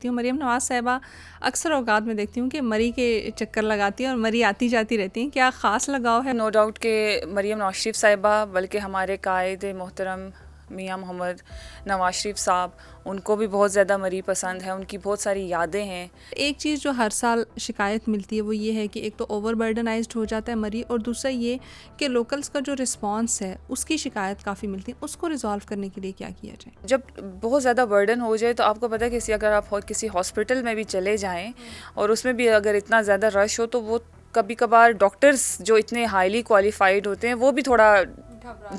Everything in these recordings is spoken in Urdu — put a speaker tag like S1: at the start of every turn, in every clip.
S1: ہوں مریم نواز صاحبہ اکثر اوقات میں دیکھتی ہوں کہ مری کے چکر لگاتی ہیں اور مری آتی جاتی رہتی ہیں. کیا خاص لگاؤ ہے؟
S2: نو ڈاؤٹ کہ مریم نواز شریف صاحبہ بلکہ ہمارے قائد محترم میاں محمد نواز شریف صاحب، ان کو بھی بہت زیادہ مری پسند ہے، ان کی بہت ساری یادیں ہیں.
S1: ایک چیز جو ہر سال شکایت ملتی ہے وہ یہ ہے کہ ایک تو اوور برڈنائزڈ ہو جاتا ہے مری، اور دوسرا یہ کہ لوکلز کا جو رسپانس ہے اس کی شکایت کافی ملتی ہے. اس کو ریزالو کرنے کے لیے کیا کیا جائے؟
S2: جب بہت زیادہ برڈن ہو جائے تو آپ کو پتہ ہے کہ اگر آپ کسی ہاسپٹل میں بھی چلے جائیں اور اس میں بھی اگر اتنا زیادہ رش ہو تو وہ کبھی کبھار ڈاکٹرز جو اتنے ہائیلی کوالیفائڈ ہوتے ہیں وہ بھی تھوڑا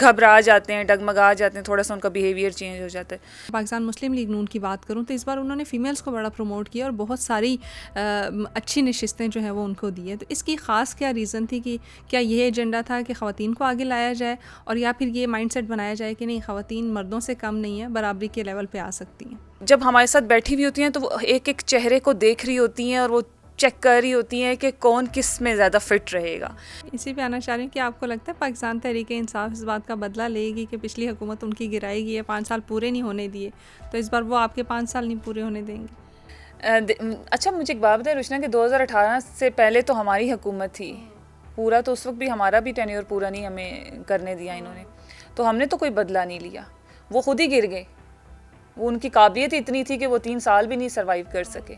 S2: گھبرا جاتے ہیں، ڈگمگا جاتے ہیں، تھوڑا سا ان کا بیہیویئر چینج ہو جاتا ہے.
S1: پاکستان مسلم لیگ نون کی بات کروں تو اس بار انہوں نے فیمیلز کو بڑا پروموٹ کیا اور بہت ساری اچھی نشستیں جو ہیں وہ ان کو دی ہیں. تو اس کی خاص کیا ریزن تھی کہ کیا یہ ایجنڈا تھا کہ خواتین کو آگے لایا جائے، اور یا پھر یہ مائنڈ سیٹ بنایا جائے کہ نہیں خواتین مردوں سے کم نہیں ہیں، برابری کے لیول پہ آ سکتی ہیں؟
S2: جب ہمارے ساتھ بیٹھی ہوئی ہوتی ہیں تو وہ ایک ایک چہرے کو دیکھ رہی ہوتی ہیں اور وہ چیک کر رہی ہوتی ہیں کہ کون کس میں زیادہ فٹ رہے گا.
S1: اسی پہ آنا چاہ رہی ہوں کہ آپ کو لگتا ہے پاکستان تحریک انصاف اس بات کا بدلہ لے گی کہ پچھلی حکومت ان کی گرائے گی ہے، 5 سال پورے نہیں ہونے دیے، تو اس بار وہ آپ کے 5 سال نہیں پورے ہونے دیں گے؟
S2: اچھا مجھے ایک بات بتائیں روشنا کہ 2018 سے پہلے تو ہماری حکومت تھی پورا، تو اس وقت بھی ہمارا بھی ٹینیور پورا نہیں ہمیں کرنے دیا انہوں نے، تو ہم نے تو کوئی بدلہ نہیں لیا، وہ خود ہی گر گئے. وہ ان کی قابلیت اتنی تھی کہ وہ 3 سال بھی نہیں سروائیو کر سکے.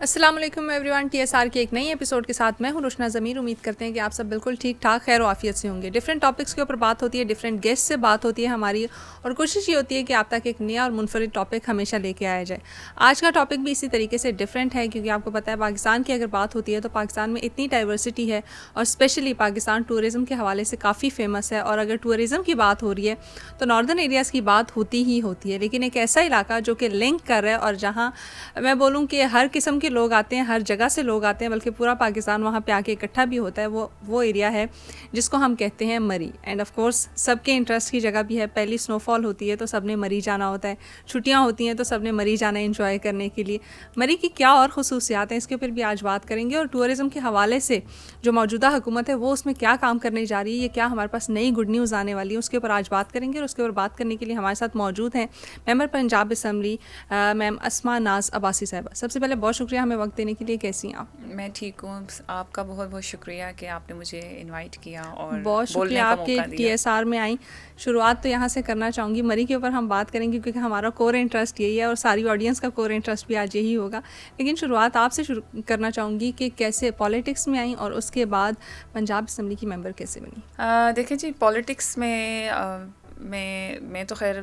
S1: السلام علیکم every one, T S R کی ایک نئی ایپیسوڈ کے ساتھ میں ہوں روشنا ضمیر. امید کرتے ہیں کہ آپ سب بالکل ٹھیک ٹھاک خیر و عافیت سے ہوں گے. ڈفرینٹ ٹاپکس کے اوپر بات ہوتی ہے، ڈفرینٹ گیسٹ سے بات ہوتی ہے ہماری، اور کوشش یہ ہوتی ہے کہ آپ تک ایک نیا اور منفرد ٹاپک ہمیشہ لے کے آیا جائے. آج کا ٹاپک بھی اسی طریقے سے ڈفرینٹ ہے، کیونکہ آپ کو پتہ ہے پاکستان کی اگر بات ہوتی ہے تو پاکستان میں اتنی ڈائیورسٹی ہے، اور اسپیشلی پاکستان ٹورزم کے حوالے سے کافی فیمس ہے. اور اگر ٹورزم کی بات ہو رہی ہے تو ناردرن ایریاز کی بات ہوتی ہی ہوتی ہے، لیکن ایک ایسا علاقہ جو کہ لنک کر رہا ہے اور جہاں میں بولوں کہ ہر قسم کے لوگ آتے ہیں، ہر جگہ سے لوگ آتے ہیں، بلکہ پورا پاکستان وہاں پہ آ کے اکٹھا بھی ہوتا ہے، وہ ایریا ہے جس کو ہم کہتے ہیں مری. اینڈ آف کورس سب کے انٹرسٹ کی جگہ بھی ہے. پہلی سنو فال ہوتی ہے تو سب نے مری جانا ہوتا ہے، چھٹیاں ہوتی ہیں تو سب نے مری جانا ہے انجوائے کرنے کے لیے. مری کی کیا اور خصوصیات ہیں اس کے اوپر بھی آج بات کریں گے، اور ٹورزم کے حوالے سے جو موجودہ حکومت ہے وہ اس میں کیا کام کرنے جا رہی ہے، یہ کیا ہمارے پاس نئی گڈ نیوز آنے والی ہے، اس کے اوپر آج بات کریں گے. اور اس کے اوپر بات کرنے کے لیے ہمارے ساتھ موجود ہیں ممبر پنجاب اسمبلی میم اسماء ناز عباسی صاحبہ. سب سے پہلے بہت شکریہ ہمیں وقت دینے کے لیے. کیسی ہیں آپ؟
S2: میں ٹھیک ہوں، آپ کا بہت بہت شکریہ کہ آپ نے مجھے انوائٹ کیا اور
S1: بہت شکریہ آپ کے ٹی ایس آر میں آئیں. شروعات تو یہاں سے کرنا چاہوں گی، مری کے اوپر ہم بات کریں گے کیونکہ ہمارا کور انٹرسٹ یہی ہے اور ساری آڈینس کا کور انٹرسٹ بھی آج یہی ہوگا. لیکن شروعات آپ سے شروع کرنا چاہوں گی کہ کیسے پالیٹکس میں آئیں اور اس کے بعد پنجاب اسمبلی کی ممبر کیسے بنی؟
S2: دیکھیں جی، پالیٹکس میں تو خیر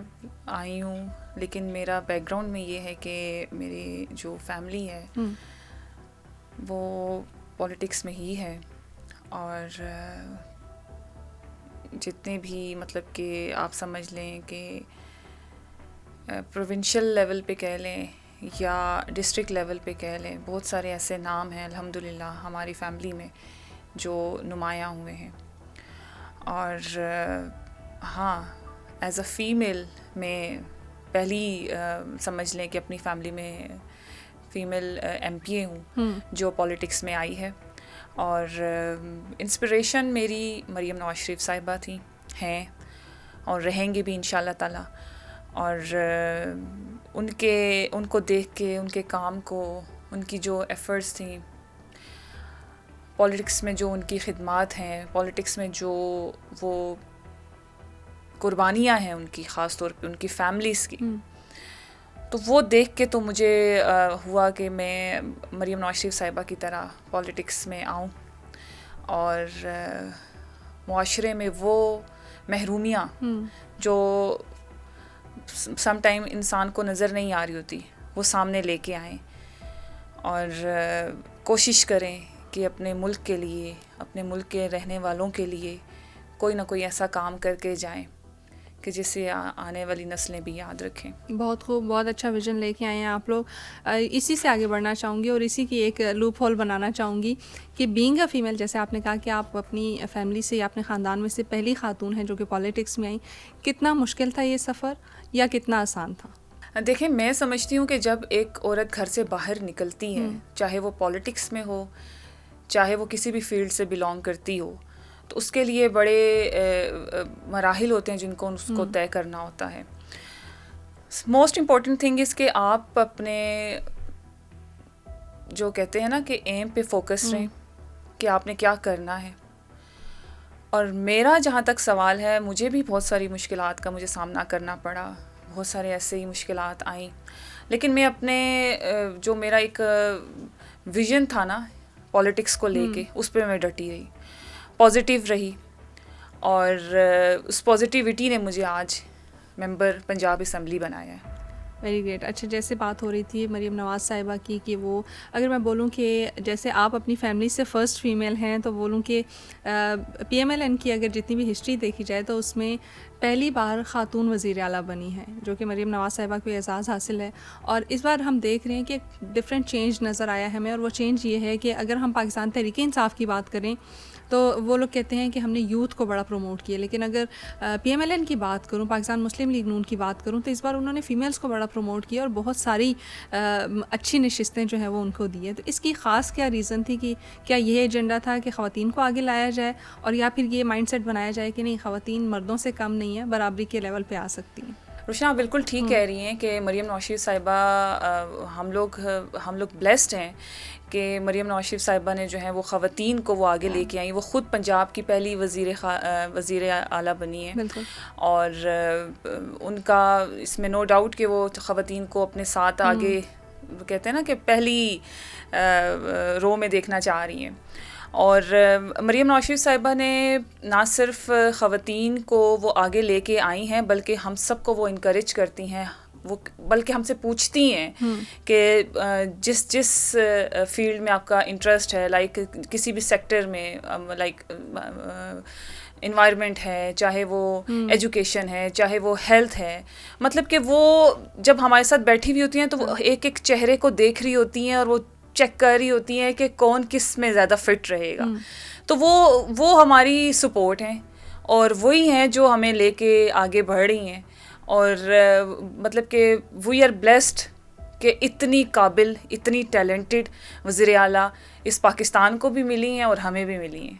S2: آئی ہوں، لیکن میرا بیک گراؤنڈ میں یہ ہے کہ میری جو فیملی ہے وہ پالیٹکس میں ہی ہے، اور جتنے بھی مطلب کہ آپ سمجھ لیں کہ پروونشل لیول پہ کہہ لیں یا ڈسٹرکٹ لیول پہ کہہ لیں، بہت سارے ایسے نام ہیں الحمدللہ ہماری فیملی میں جو نمایاں ہوئے ہیں. اور ہاں، ایز اے فیمیل میں پہلی سمجھ لیں کہ اپنی فیملی میں فیمیل ایم پی اے ہوں جو پالیٹکس میں آئی ہے. اور انسپریشن میری مریم نواز شریف صاحبہ تھیں، ہیں اور رہیں گی بھی انشاءاللہ تعالیٰ. اور ان کو دیکھ کے، ان کے کام کو، ان کی جو ایفرٹس تھیں پالیٹکس میں، جو ان کی خدمات ہیں پالیٹکس میں، جو وہ قربانیاں ہیں ان کی، خاص طور پہ ان کی فیملیز کی، تو وہ دیکھ کے تو مجھے ہوا کہ میں مریم نواز شریف صاحبہ کی طرح پالیٹکس میں آؤں اور معاشرے میں وہ محرومیاں جو سم ٹائم انسان کو نظر نہیں آ رہی ہوتی وہ سامنے لے کے آئیں، اور کوشش کریں کہ اپنے ملک کے لیے، اپنے ملک کے رہنے والوں کے لیے کوئی نہ کوئی ایسا کام کر کے جائیں کہ جسے آنے والی نسلیں بھی یاد رکھیں.
S1: بہت خوب، بہت اچھا ویژن لے کے آئے ہیں آپ لوگ. اسی سے آگے بڑھنا چاہوں گی اور اسی کی ایک لوپ ہول بنانا چاہوں گی کہ بینگ اے فیمیل، جیسے آپ نے کہا کہ آپ اپنی فیملی سے یا اپنے خاندان میں سے پہلی خاتون ہیں جو کہ پالیٹکس میں آئیں، کتنا مشکل تھا یہ سفر یا کتنا آسان تھا؟
S2: دیکھیں، میں سمجھتی ہوں کہ جب ایک عورت گھر سے باہر نکلتی ہے، چاہے وہ پالیٹکس میں ہو، چاہے وہ کسی بھی فیلڈ سے بلانگ کرتی ہو، تو اس کے لیے بڑے مراحل ہوتے ہیں جن کو اس کو طے کرنا ہوتا ہے. موسٹ امپورٹنٹ تھنگ از کہ آپ اپنے جو کہتے ہیں نا کہ ایم پہ فوکس رہیں کہ آپ نے کیا کرنا ہے. اور میرا جہاں تک سوال ہے, مجھے بھی بہت ساری مشکلات کا مجھے سامنا کرنا پڑا, بہت سارے ایسے ہی مشکلات آئیں, لیکن میں اپنے جو میرا ایک ویژن تھا نا پالیٹکس کو لے کے, اس پہ میں ڈٹی رہی, پازیٹیو رہی, اور اس پازیٹیوٹی نے مجھے آج ممبر پنجاب اسمبلی بنایا ہے.
S1: Very great. اچھا, جیسے بات ہو رہی تھی مریم نواز صاحبہ کی کہ وہ, اگر میں بولوں کہ جیسے آپ اپنی فیملی سے فرسٹ فیمیل ہیں, تو بولوں کہ پی ایم ایل این کی اگر جتنی بھی ہسٹری دیکھی جائے تو اس میں پہلی بار خاتون وزیر اعلیٰ بنی ہے, جو کہ مریم نواز صاحبہ کو اعزاز حاصل ہے. اور اس بار ہم دیکھ رہے ہیں کہ ڈفرینٹ چینج نظر آیا ہے ہمیں, اور وہ چینج یہ ہے کہ اگر ہم پاکستان تحریک انصاف کی بات کریں تو وہ لوگ کہتے ہیں کہ ہم نے یوتھ کو بڑا پروموٹ کیا, لیکن اگر پی ایم ایل این کی بات کروں, پاکستان مسلم لیگ نون کی بات کروں, تو اس بار انہوں نے فیمیلز کو بڑا پروموٹ کیا اور بہت ساری اچھی نشستیں جو ہیں وہ ان کو دی ہیں. تو اس کی خاص کیا ریزن تھی, کہ کیا یہ ایجنڈا تھا کہ خواتین کو آگے لایا جائے, اور یا پھر یہ مائنڈ سیٹ بنایا جائے کہ نہیں, خواتین مردوں سے کم نہیں ہیں, برابری کے لیول پہ آ سکتی ہیں؟
S2: روشنا بالکل ٹھیک کہہ رہی ہیں کہ مریم نواز شریف صاحبہ, ہم لوگ بلیسڈ ہیں کہ مریم نواز شریف صاحبہ نے جو ہے وہ خواتین کو وہ آگے لے کے آئیں. وہ خود پنجاب کی پہلی وزیر اعلیٰ بنی ہیں, اور ان کا اس میں نو ڈاؤٹ کہ وہ خواتین کو اپنے ساتھ آگے کہتے ہیں نا کہ پہلی رو میں دیکھنا چاہ رہی ہیں. اور مریم نواز شریف صاحبہ نے نہ صرف خواتین کو وہ آگے لے کے آئی ہیں, بلکہ ہم سب کو وہ انکریج کرتی ہیں, وہ بلکہ ہم سے پوچھتی ہیں کہ جس فیلڈ میں آپ کا انٹرسٹ ہے, لائک کسی بھی سیکٹر میں, لائک انوائرمنٹ ہے, چاہے وہ ایجوکیشن ہے, چاہے وہ ہیلتھ ہے, مطلب کہ وہ جب ہمارے ساتھ بیٹھی ہوئی ہوتی ہیں تو وہ ایک ایک چہرے کو دیکھ رہی ہوتی ہیں, اور وہ چیک کر رہی ہوتی ہیں کہ کون کس میں زیادہ فٹ رہے گا. تو وہ ہماری سپورٹ ہیں, اور وہی ہیں جو ہمیں لے کے آگے بڑھ رہی ہیں. اور مطلب کہ وی آر بلیسڈ کہ اتنی قابل, اتنی ٹیلنٹڈ وزیر اعلیٰ اس پاکستان کو بھی ملی ہیں اور ہمیں بھی ملی ہیں.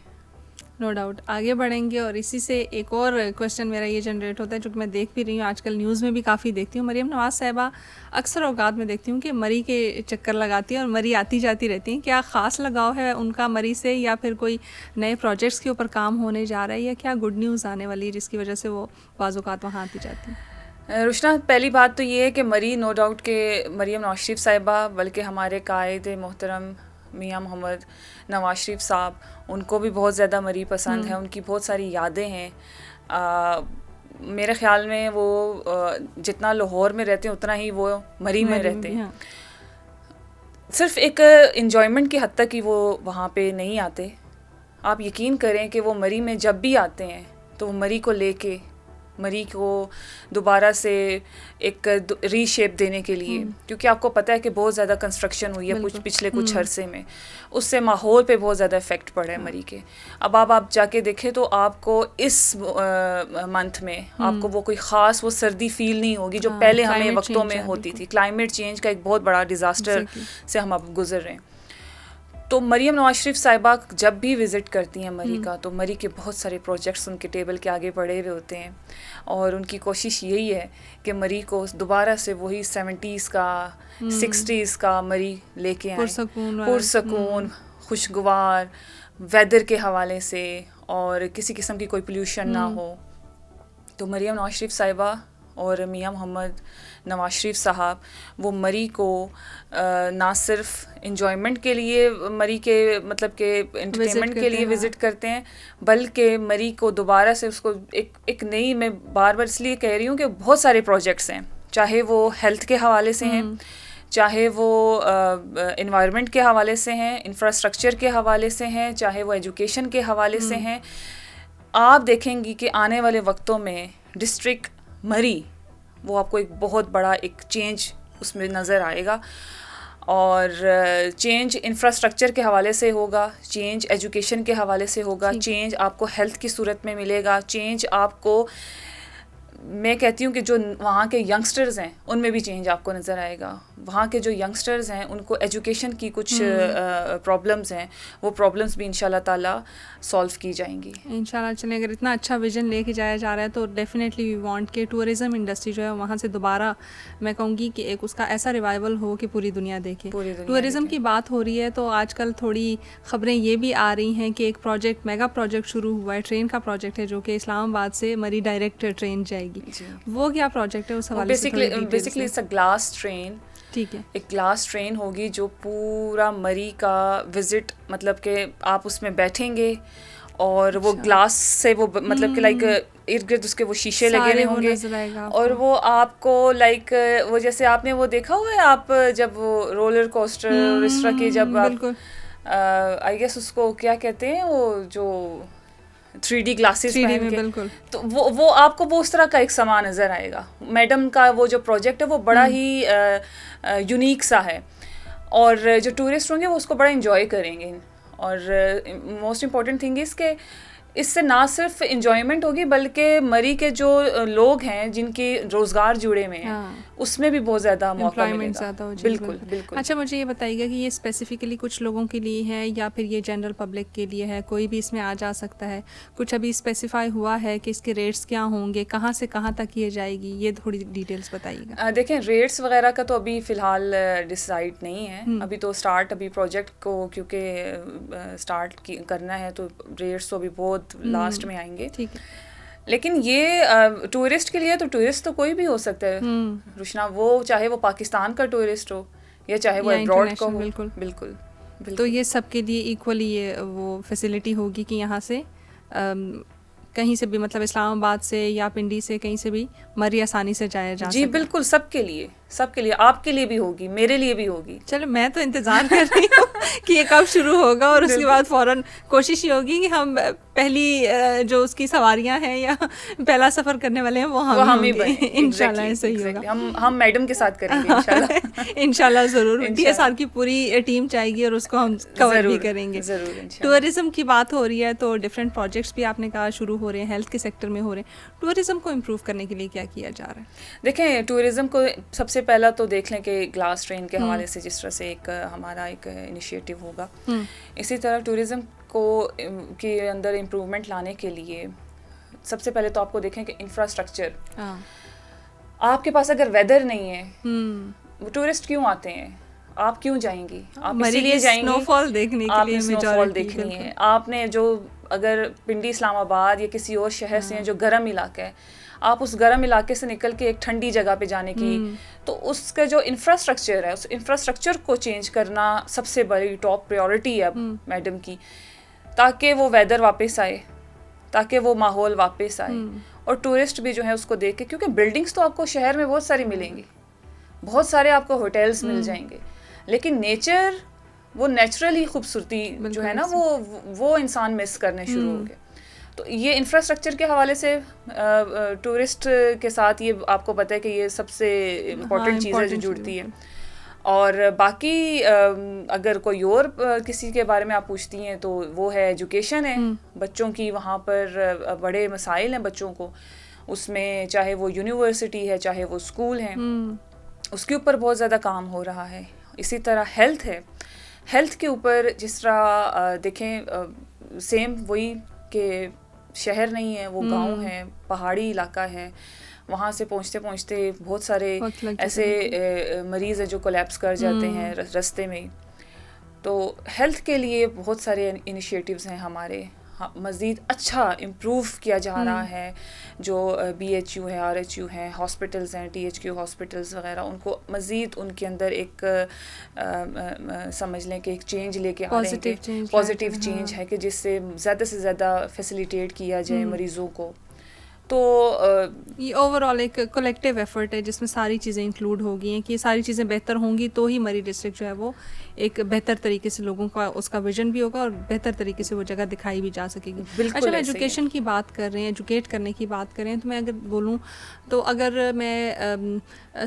S1: نو ڈاؤٹ آگے بڑھیں گے. اور اسی سے ایک اور کویشچن میرا یہ جنریٹ ہوتا ہے, جو کہ میں دیکھ بھی رہی ہوں آج کل نیوز میں بھی کافی دیکھتی ہوں, مریم نواز صاحبہ اکثر اوقات میں دیکھتی ہوں کہ مری کے چکر لگاتی ہیں اور مری آتی جاتی رہتی ہیں. کیا خاص لگاؤ ہے ان کا مری سے, یا پھر کوئی نئے پروجیکٹس کے اوپر کام ہونے جا رہا ہے, یا کیا گڈ نیوز آنے والی ہے جس کی وجہ سے وہ بعض اوقات وہاں آتی جاتی ہیں؟
S2: روشنا, پہلی بات تو یہ ہے کہ مری نو ڈاؤٹ کہ مریم نواز شریف صاحبہ, بلکہ ہمارے قائد محترم میاں محمد نواز شریف صاحب, ان کو بھی بہت زیادہ مری پسند ہے. ان کی بہت ساری یادیں ہیں. میرے خیال میں وہ جتنا لاہور میں رہتے ہیں اتنا ہی وہ مری میں رہتے ہیں. صرف ایک انجوائمنٹ کی حد تک ہی وہ وہاں پہ نہیں آتے. آپ یقین کریں کہ وہ مری میں جب بھی آتے ہیں تو وہ مری کو لے کے, مری کو دوبارہ سے ایک ری شیپ دینے کے لیے, کیونکہ آپ کو پتہ ہے کہ بہت زیادہ کنسٹرکشن ہوئی ہے پچھلے کچھ عرصے میں, اس سے ماحول پہ بہت زیادہ افیکٹ پڑا ہے مری کے. اب آپ جا کے دیکھیں تو آپ کو اس منتھ میں آپ کو وہ کوئی خاص وہ سردی فیل نہیں ہوگی جو پہلے ہمیں وقتوں میں ہوتی تھی. کلائمیٹ چینج کا ایک بہت بڑا ڈیزاسٹر سے ہم اب گزر رہے ہیں. تو مریم نواز شریف صاحبہ جب بھی وزٹ کرتی ہیں مری کا, تو مری کے بہت سارے پروجیکٹس ان کے ٹیبل کے آگے پڑے ہوئے ہوتے ہیں, اور ان کی کوشش یہی ہے کہ مری کو دوبارہ سے وہی 70s کا 60s کا مری لے کے آئیں, پرسکون, خوشگوار, ویدر کے حوالے سے, اور کسی قسم کی کوئی پولیوشن نہ ہو. تو مریم نواز شریف صاحبہ اور میاں محمد نواز شریف صاحب وہ مری کو نہ صرف انجوائمنٹ کے لیے, مری کے مطلب کہ انٹرٹینمنٹ کے لیے وزٹ کرتے ہیں, بلکہ مری کو دوبارہ سے اس کو ایک نئی, میں بار بار اس لیے کہہ رہی ہوں کہ بہت سارے پروجیکٹس ہیں, چاہے وہ ہیلتھ کے حوالے سے ہیں, چاہے وہ انوائرمنٹ کے حوالے سے ہیں, انفراسٹرکچر کے حوالے سے ہیں, چاہے وہ ایجوکیشن کے حوالے سے ہیں. آپ دیکھیں گی کہ آنے والے وقتوں میں ڈسٹرکٹ مری وہ آپ کو ایک بہت بڑا ایک چینج اس میں نظر آئے گا, اور چینج انفراسٹرکچر کے حوالے سے ہوگا, چینج ایجوکیشن کے حوالے سے ہوگا, چینج آپ کو ہیلتھ کی صورت میں ملے گا, چینج آپ کو, میں کہتی ہوں کہ جو وہاں کے ینگسٹرز ہیں ان میں بھی چینج آپ کو نظر آئے گا. وہاں کے جو ینگسٹرز ہیں ان کو ایجوکیشن کی کچھ پرابلمس ہیں، وہ پرابلمس بھی ان شاء اللہ تعالیٰ سالو کی جائیں گی
S1: ان شاء اللہ. چلیں اگر اتنا اچھا ویژن لے کے جایا جا رہا ہے تو ڈیفینیٹلی وی وانٹ کہ ٹورزم انڈسٹری جو ہے وہاں سے دوبارہ میں کہوں گی کہ ایک اس کا ایسا ریوائول ہو کہ پوری دنیا دیکھے. ٹورزم کی بات ہو رہی ہے تو آج کل تھوڑی خبریں یہ بھی آ رہی ہیں کہ ایک پروجیکٹ میگا پروجیکٹ شروع ہوا ہے، ٹرین کا پروجیکٹ ہے جو کہ اسلام آباد سے مری ڈائریکٹ ٹرین جائے گی. وہ کیا پروجیکٹ ہے اس حوالے سے؟
S2: Basically it's a glass train.
S1: ٹھیک ہے، ایک
S2: گلاس ٹرین ہوگی جو پورا مری کا وزٹ، مطلب کہ آپ اس میں بیٹھیں گے اور وہ گلاس سے وہ مطلب کہ لائک ارد گرد اس کے وہ شیشے لگے ہوئے ہوں گے اور وہ آپ کو لائک وہ جیسے آپ نے وہ دیکھا ہوا ہے آپ جب وہ رولر کوسٹر اور اس طرح کی جب آئی گیس اس کو کیا کہتے ہیں وہ جو 3D گلاسز پہن کے، تو وہ آپ کو وہ اس طرح کا ایک سامان نظر آئے گا. میڈم کا وہ جو پروجیکٹ ہے وہ بڑا ہی یونیک سا ہے اور جو ٹورسٹ ہوں گے وہ اس کو بڑا انجوائے کریں گے. اور موسٹ امپورٹنٹ تھنگ از کہ اس سے نہ صرف انجوائمنٹ ہوگی بلکہ مری کے جو لوگ ہیں جن کی روزگار جڑے ہوئے ہیں اس میں بھی بہت زیادہ موقع ملے گا. بالکل بالکل.
S1: اچھا مجھے یہ بتائیے گا کہ یہ اسپیسیفکلی کچھ لوگوں کے لیے ہے یا پھر یہ جنرل پبلک کے لیے ہے؟ کوئی بھی اس میں آ جا سکتا ہے؟ کچھ ابھی اسپیسیفائی ہوا ہے کہ اس کے ریٹس کیا ہوں گے، کہاں سے کہاں تک یہ جائے گی؟ یہ تھوڑی ڈیٹیلس بتائیے گا.
S2: دیکھیں ریٹس وغیرہ کا تو ابھی فی الحال ڈیسائڈ نہیں ہے. ابھی تو ابھی پروجیکٹ کو کیونکہ اسٹارٹ کرنا ہے تو ریٹس تو ابھی بہت لاسٹ میں آئیں گے.
S1: ٹھیک ہے.
S2: لیکن یہ ٹورسٹ کے لیے تو ٹورسٹ تو کوئی بھی ہو سکتا ہے روشنا، وہ چاہے وہ پاکستان کا ٹورسٹ ہو یا چاہے وہ ابراڈ کا ہو. بالکل بالکل.
S1: تو یہ سب کے لیے ایکولی یہ وہ فیسلٹی ہوگی کہ یہاں سے کہیں سے بھی، مطلب اسلام آباد سے یا پنڈی سے کہیں سے بھی مری آسانی سے جایا جا سکتا ہے.
S2: جی بالکل، سب کے لیے آپ کے لیے بھی ہوگی، میرے لیے بھی ہوگی.
S1: چلو میں تو انتظار کر رہی ہوں کہ یہ کب شروع ہوگا اور اس کے بعد فوراً کوشش یہ ہوگی کہ ہم پہلی جو اس کی سواریاں ہیں یا پہلا سفر کرنے والے ہیں وہ ہم ہی بنیں. انشاءاللہ ایسا ہی ہوگا.
S2: ہم میڈم کے ساتھ کریں گے انشاءاللہ.
S1: انشاءاللہ ضرور. TSR کی پوری ٹیم چاہے گی اور اس کو ہم کور بھی کریں گے. ٹورزم کی بات ہو رہی ہے تو ڈفرینٹ پروجیکٹس بھی آپ نے کہا شروع ہو رہے ہیں، ہیلتھ کے سیکٹر میں ہو رہے ہیں. ٹورزم کو امپروو کرنے کے لیے کیا کیا جا رہا ہے؟
S2: دیکھیں ٹورزم کو سب سے پہلا تو دیکھ لیں کہ گلاس ٹرین کے حوالے سے جس طرح سے ایک ہمارا ایک انیشیٹو ہوگا، اسی طرح ٹورزم کو کے اندر امپروومنٹ لانے کے لیے سب سے پہلے تو آپ کو دیکھیں کہ انفراسٹرکچر. آپ کے پاس اگر ویدر نہیں ہے، ٹورسٹ کیوں آتے ہیں؟ آپ کیوں جائیں گی؟ آپ اسی لیے جائیں گی،
S1: سنو فال دیکھنے کے لیے.
S2: سنو فال دیکھنی ہے. آپ نے جو اگر پنڈی اسلام آباد یا کسی اور شہر سے ہیں جو گرم علاقہ ہے، آپ اس گرم علاقے سے نکل کے ایک ٹھنڈی جگہ پہ جانے کی، تو اس کا جو انفراسٹرکچر ہے اس انفراسٹرکچر کو چینج کرنا سب سے بڑی ٹاپ پریورٹی ہے میڈم کی، تاکہ وہ ویدر واپس آئے، تاکہ وہ ماحول واپس آئے. اور ٹورسٹ بھی جو ہے اس کو دیکھ کے، کیونکہ بلڈنگس تو آپ کو شہر میں بہت ساری ملیں گی، بہت سارے آپ کو ہوٹلس مل جائیں گے، لیکن نیچر، وہ نیچرلی خوبصورتی جو ہے نا وہ انسان مس کرنے شروع ہو گئے. تو یہ انفراسٹرکچر کے حوالے سے ٹورسٹ کے ساتھ یہ آپ کو پتہ ہے کہ یہ سب سے امپورٹنٹ چیز ہے جو جڑتی ہے. اور باقی اگر کوئی اور کسی کے بارے میں آپ پوچھتی ہیں تو وہ ہے ایجوکیشن ہے. بچوں کی وہاں پر بڑے مسائل ہیں بچوں کو، اس میں چاہے وہ یونیورسٹی ہے چاہے وہ اسکول ہیں، اس کے اوپر بہت زیادہ کام ہو رہا ہے. اسی طرح ہیلتھ ہے، ہیلتھ کے اوپر جس طرح دیکھیں سیم وہی کہ شہر نہیں ہے، وہ گاؤں ہے، پہاڑی علاقہ ہے، وہاں سے پہنچتے پہنچتے بہت سارے ایسے مریض ہیں جو کولیپس کر جاتے ہیں رستے میں. تو ہیلتھ کے لیے بہت سارے انیشیٹیوز ہیں ہمارے، مزید اچھا امپروو کیا جا رہا ہے. جو BHU ہے، RHU ہیں، ہاسپٹلز ہیں، THQ ہاسپٹلز وغیرہ، ان کو مزید ان کے اندر ایک سمجھ لیں کہ ایک چینج لے کے آ رہے ہیں، پازیٹیو چینج ہے کہ جس سے زیادہ سے زیادہ فیسیلیٹیٹ کیا جائے مریضوں کو. تو
S1: یہ اوور آل ایک کولیکٹیو ایفرٹ ہے جس میں ساری چیزیں انکلوڈ ہو گئی ہیں کہ یہ ساری چیزیں بہتر ہوں گی تو ہی مری ڈسٹرکٹ جو ہے وہ ایک بہتر طریقے سے لوگوں کا اس کا ویژن بھی ہوگا اور بہتر طریقے سے وہ جگہ دکھائی بھی جا سکے گی. اچھا میں ایجوکیشن کی بات کر رہے ہیں، ایجوکیٹ کرنے کی بات کریں تو میں اگر بولوں تو اگر میں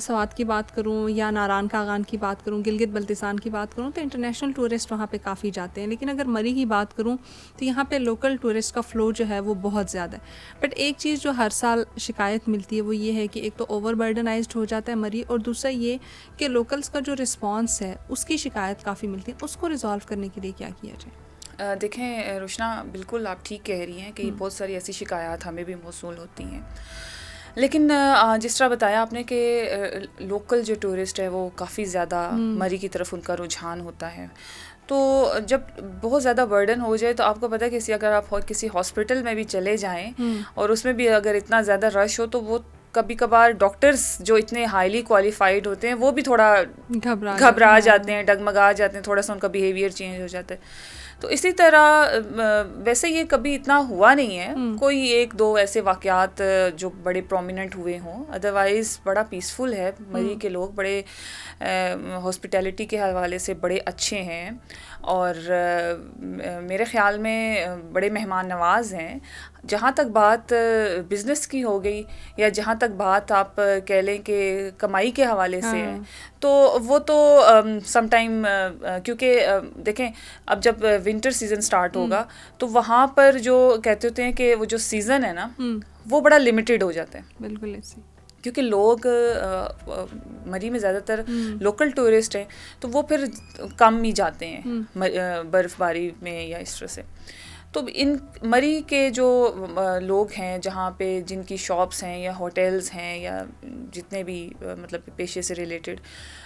S1: سوات کی بات کروں یا ناران کاغان کی بات کروں، گلگت بلتستان کی بات کروں تو انٹرنیشنل ٹورسٹ وہاں پہ کافی جاتے ہیں. لیکن اگر مری کی بات کروں تو یہاں پہ لوکل ٹورسٹ کا فلو جو ہے وہ بہت زیادہ ہے. بٹ ایک چیز جو ہر سال شکایت ملتی ہے وہ یہ ہے کہ ایک تو اوور برڈنائزڈ ہو جاتا ہے مری، اور دوسرا یہ کہ لوکلس کا جو رسپانس ہے اس کی شکایت کافی ملتی ہے. اس کو ریزالو کرنے کے لیے کیا کیا جائے؟
S2: دیکھیں روشنا، بالکل آپ ٹھیک کہہ رہی ہیں کہ بہت ساری ایسی شکایات ہمیں بھی موصول ہوتی ہیں، لیکن جس طرح بتایا آپ نے کہ لوکل جو ٹورسٹ ہے وہ کافی زیادہ مری کی طرف ان کا رجحان ہوتا ہے. تو جب بہت زیادہ برڈن ہو جائے تو آپ کو پتہ ہے اگر آپ کسی ہاسپٹل میں بھی چلے جائیں اور اس میں بھی اگر اتنا زیادہ رش ہو تو وہ کبھی کبھار ڈاکٹرز جو اتنے ہائیلی کوالیفائڈ ہوتے ہیں وہ بھی تھوڑا گھبرا جاتے ہیں، ڈگمگا جاتے ہیں، تھوڑا سا ان کا بیہیویئر چینج ہو جاتا ہے. تو اسی طرح ویسے یہ کبھی اتنا ہوا نہیں ہے، کوئی ایک دو ایسے واقعات جو بڑے پرومیننٹ ہوئے ہوں، ادروائز بڑا پیسفل ہے. مری کے لوگ بڑے ہاسپٹیلٹی کے حوالے سے بڑے اچھے ہیں اور میرے خیال میں بڑے مہمان نواز ہیں. جہاں تک بات بزنس کی ہو گئی یا جہاں تک بات آپ کہہ لیں کہ کمائی کے حوالے سے ہے، تو وہ تو سم ٹائم کیونکہ دیکھیں اب جب ونٹر سیزن سٹارٹ ہوگا تو وہاں پر جو کہتے ہوتے ہیں کہ وہ جو سیزن ہے نا وہ بڑا لمیٹیڈ ہو جاتا ہے.
S1: بالکل ایسے،
S2: کیونکہ لوگ مری میں زیادہ تر لوکل ٹورسٹ ہیں تو وہ پھر کم ہی جاتے ہیں برف باری میں یا اس طرح سے. تو ان مری کے جو لوگ ہیں جہاں پہ جن کی شاپس ہیں یا ہوٹلز ہیں یا جتنے بھی مطلب پیشے سے ریلیٹڈ،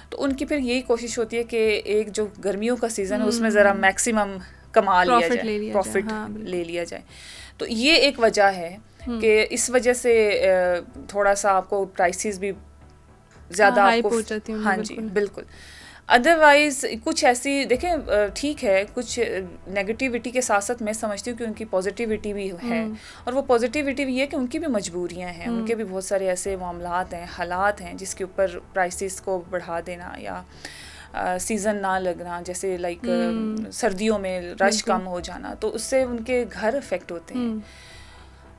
S2: تو ان کی پھر یہی کوشش ہوتی ہے کہ ایک جو گرمیوں کا سیزن ہے اس میں ذرا میکسیمم کما لیا جائے، پروفٹ لے لیا جائے. تو یہ ایک وجہ ہے کہ اس وجہ سے تھوڑا سا آپ کو پرائسز بھی زیادہ آپ کو، ہاں جی بالکل. ادروائز کچھ ایسی دیکھیں ٹھیک ہے، کچھ نگیٹیوٹی کے ساتھ ساتھ میں سمجھتی ہوں کہ ان کی پازیٹیوٹی بھی ہے، اور وہ پازیٹیوٹی بھی یہ کہ ان کی بھی مجبوریاں ہیں، ان کے بھی بہت سارے ایسے معاملات ہیں، حالات ہیں جس کے اوپر پرائسز کو بڑھا دینا یا سیزن نہ لگنا، جیسے لائک سردیوں میں رش کم ہو جانا، تو اس سے ان کے گھر افیکٹ ہوتے ہیں.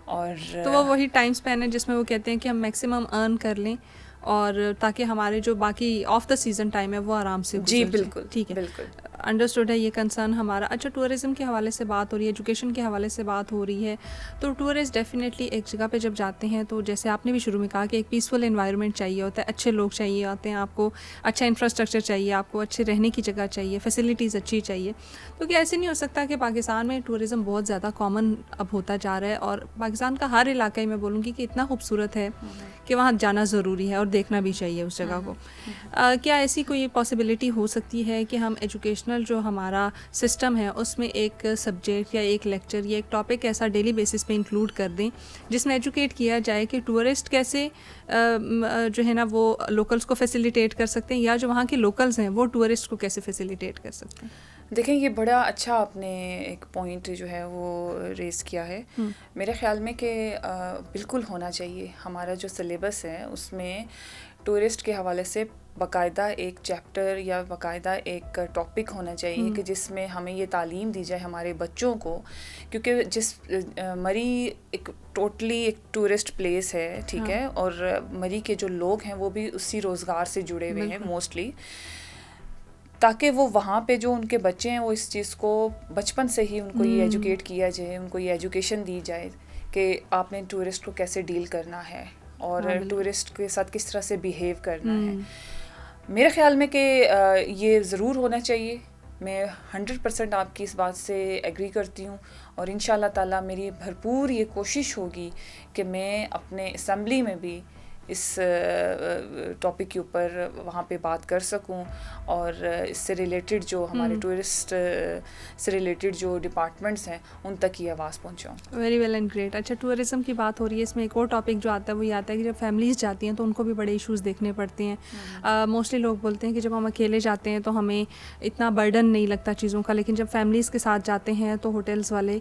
S2: اور
S1: تو وہ وہی ٹائم اسپین ہے جس میں وہ کہتے ہیں کہ ہم میکسیمم ارن کر لیں اور تاکہ ہمارے جو باقی آف دا سیزن ٹائم ہے وہ آرام سے
S2: جی بالکل
S1: ٹھیک ہے،
S2: بالکل
S1: انڈرسٹوڈ ہے یہ کنسرن ہمارا. اچھا، ٹورزم کے حوالے سے بات ہو رہی ہے، ایجوکیشن کے حوالے سے بات ہو رہی ہے، تو ٹورسٹ ڈیفینیٹلی ایک جگہ پہ جب جاتے ہیں تو جیسے آپ نے بھی شروع میں کہا کہ ایک پیسفل انوائرمنٹ چاہیے ہوتا ہے، اچھے لوگ چاہیے ہوتے ہیں، آپ کو اچھا انفراسٹرکچر چاہیے، آپ کو اچھے رہنے کی جگہ چاہیے، فیسلٹیز اچھی چاہیے. تو کیا ایسے نہیں ہو سکتا کہ پاکستان میں ٹورزم بہت زیادہ کامن اب ہوتا جا رہا ہے اور پاکستان کا ہر علاقہ میں بولوں گی کہ اتنا خوبصورت ہے کہ وہاں جانا ضروری ہے اور دیکھنا بھی چاہیے اس جگہ کو. کیا ایسی کوئی پاسبلٹی ہو سکتی ہے کہ ہم ایجوکیشنل جو ہمارا سسٹم ہے اس میں ایک سبجیکٹ یا ایک لیکچر یا ایک ٹاپک ایسا ڈیلی بیسس پہ انکلوڈ کر دیں جس میں ایجوکیٹ کیا جائے کہ ٹورسٹ کیسے جو ہے نا وہ لوکلس کو فیسیلیٹیٹ کر سکتے ہیں، یا جو وہاں کے لوکلز ہیں وہ ٹورسٹ کو کیسے فیسیلیٹیٹ کر سکتے ہیں؟
S2: دیکھیں یہ بڑا اچھا آپ نے ایک پوائنٹ جو ہے وہ ریز کیا ہے. میرے خیال میں کہ بالکل ہونا چاہیے. ہمارا جو سلیبس ہے اس میں ٹورسٹ کے حوالے سے باقاعدہ ایک چیپٹر یا باقاعدہ ایک ٹاپک ہونا چاہیے کہ جس میں ہمیں یہ تعلیم دی جائے ہمارے بچوں کو، کیونکہ جس مری ایک ٹوٹلی ایک ٹورسٹ پلیس ہے، ٹھیک ہے، اور مری کے جو لوگ ہیں وہ بھی اسی روزگار سے جڑے ہوئے ہیں موسٹلی، تاکہ وہ وہاں پہ جو ان کے بچے ہیں وہ اس چیز کو بچپن سے ہی ان کو یہ ایجوکیٹ کیا جائے، ان کو یہ ایجوکیشن دی جائے کہ آپ نے ٹورسٹ کو کیسے ڈیل کرنا ہے اور ٹورسٹ کے ساتھ کس طرح سے بیہیو کرنا ہے. میرے خیال میں کہ یہ ضرور ہونا چاہیے. میں 100% آپ کی اس بات سے ایگری کرتی ہوں، اور ان شاء اللہ تعالیٰ میری بھرپور یہ کوشش ہوگی کہ میں اپنے اسمبلی میں بھی اس ٹاپک کے اوپر وہاں پہ بات کر سکوں اور اس سے ریلیٹڈ جو ہمارے ٹورسٹ سے ریلیٹڈ جو ڈپارٹمنٹس ہیں ان تک یہ آواز پہنچاؤں.
S1: Very well and great. اچھا، ٹورزم کی بات ہو رہی ہے، اس میں ایک اور ٹاپک جو آتا ہے وہ یہ آتا ہے کہ جب فیملیز جاتی ہیں تو ان کو بھی بڑے ایشوز دیکھنے پڑتے ہیں. موسٹلی لوگ بولتے ہیں کہ جب ہم اکیلے جاتے ہیں تو ہمیں اتنا برڈن نہیں لگتا چیزوں کا، لیکن جب فیملیز کے ساتھ جاتے ہیں تو ہوٹلز والے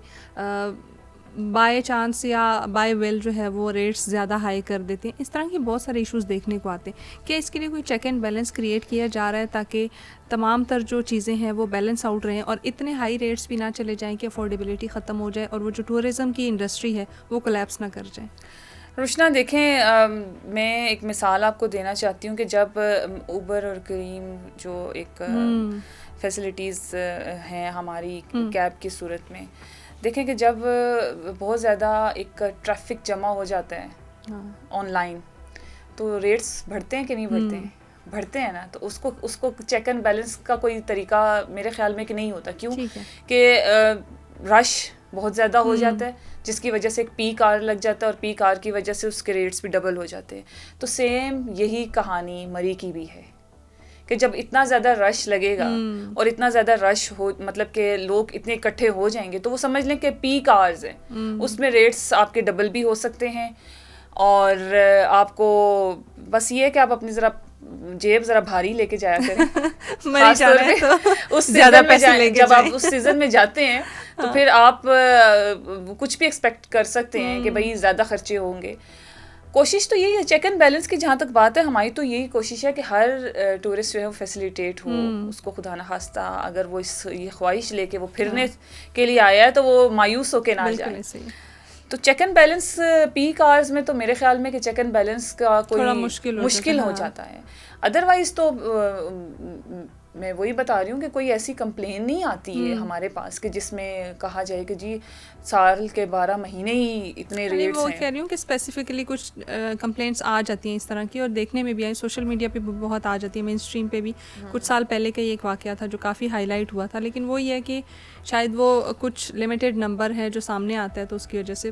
S1: بائی چانس یا بائی ویل جو ہے وہ ریٹس زیادہ ہائی کر دیتے ہیں. اس طرح کے بہت سارے ایشوز دیکھنے کو آتے ہیں. کیا اس کے لیے کوئی چیک اینڈ بیلنس کریٹ کیا جا رہا ہے تاکہ تمام تر جو چیزیں ہیں وہ بیلنس آؤٹ رہیں اور اتنے ہائی ریٹس بھی نہ چلے جائیں کہ افورڈیبلٹی ختم ہو جائے اور وہ جو ٹورزم کی انڈسٹری ہے وہ کولیپس نہ کر جائے؟
S2: روشنا دیکھیں، میں ایک مثال آپ کو دینا چاہتی ہوں کہ جب اوبر اور کریم جو ایک فیسلٹیز ہیں ہماری کیب کی صورت میں، دیکھیں کہ جب بہت زیادہ ایک ٹریفک جمع ہو جاتا ہے آن لائن تو ریٹس بڑھتے ہیں کہ نہیں بڑھتے ہیں؟ بڑھتے ہیں نا. تو اس کو چیک اینڈ بیلنس کا کوئی طریقہ میرے خیال میں کہ نہیں ہوتا. کیوں کہ رش بہت زیادہ ہو جاتا ہے جس کی وجہ سے ایک پیک آر لگ جاتا ہے اور پیک آر کی وجہ سے اس کے ریٹس بھی ڈبل ہو جاتے ہیں. تو سیم یہی کہانی مری کی بھی ہے کہ جب اتنا زیادہ رش لگے گا اور اتنا زیادہ رش ہو مطلب کہ لوگ اتنے اکٹھے ہو جائیں گے تو وہ سمجھ لیں کہ پیک آورز ہیں, اس میں ریٹس آپ کے ڈبل بھی ہو سکتے ہیں. اور آپ کو بس یہ ہے کہ آپ اپنی ذرا جیب ذرا بھاری لے کے جایا کریں. خاص طور پہ اس سیزن میں جب آپ اس سیزن میں جاتے ہیں تو پھر آپ کچھ بھی ایکسپیکٹ کر سکتے ہیں کہ بھائی زیادہ خرچے ہوں گے. کوشش تو یہی ہے چیک اینڈ بیلنس کی. جہاں تک بات ہے ہماری تو یہی کوشش ہے کہ ہر ٹورسٹ جو ہے وہ فیسیلیٹیٹ ہو, اس کو خدا نخواستہ اگر وہ یہ خواہش لے کے وہ پھرنے کے لیے آیا ہے تو وہ مایوس ہو کے نہ جائے. تو check and balance peak hours میں تو میرے خیال میں کہ چیک اینڈ بیلنس کا کوئی مشکل ہو جاتا ہے. ادروائز تو میں وہی بتا رہی ہوں کہ کوئی ایسی کمپلین نہیں آتی ہے ہمارے پاس کہ جس میں کہا جائے کہ جی سال کے 12 مہینے ہی اتنے ریٹس ہیں.
S1: وہ کہہ رہی ہوں کہ اسپیسیفکلی کچھ کمپلینٹس آ جاتی ہیں اس طرح کی, اور دیکھنے میں بھی آئی, سوشل میڈیا پہ بہت آ جاتی ہے, مین اسٹریم پہ بھی. کچھ سال پہلے کا یہ ایک واقعہ تھا جو کافی ہائی لائٹ ہوا تھا, لیکن وہ یہ ہے کہ شاید وہ کچھ لمیٹیڈ نمبر ہے جو سامنے آتا ہے تو اس کی وجہ سے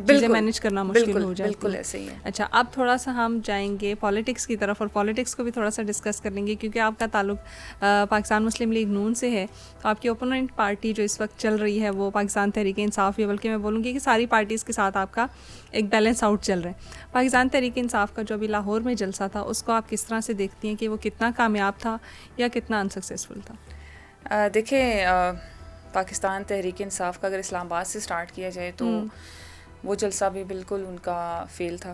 S1: چیزیں مینیج کرنا مشکل ہو جاتی ہے.
S2: بالکل ایسے ہی ہے.
S1: اچھا, اب تھوڑا سا ہم جائیں گے پالیٹکس کی طرف, اور پالیٹکس کو بھی تھوڑا سا ڈسکس کر لیں گے کیونکہ آپ کا تعلق پاکستان مسلم لیگ نون سے ہے. تو آپ کی اوپوننٹ پارٹی جو اس وقت چل رہی ہے وہ پاکستان تحریک انصاف ہے, بلکہ میں بولوں گی کہ ساری پارٹیز کے ساتھ آپ کا ایک بیلنس آؤٹ چل رہا ہے. پاکستان تحریک انصاف کا جو ابھی لاہور میں جلسہ تھا اس کو آپ کس طرح سے دیکھتی ہیں کہ وہ کتنا کامیاب تھا یا کتنا انسکسیزفل تھا؟
S2: دیکھیں پاکستان تحریک انصاف کا اگر اسلام آباد سے اسٹارٹ کیا جائے تو وہ جلسہ بھی بالکل ان کا فیل تھا,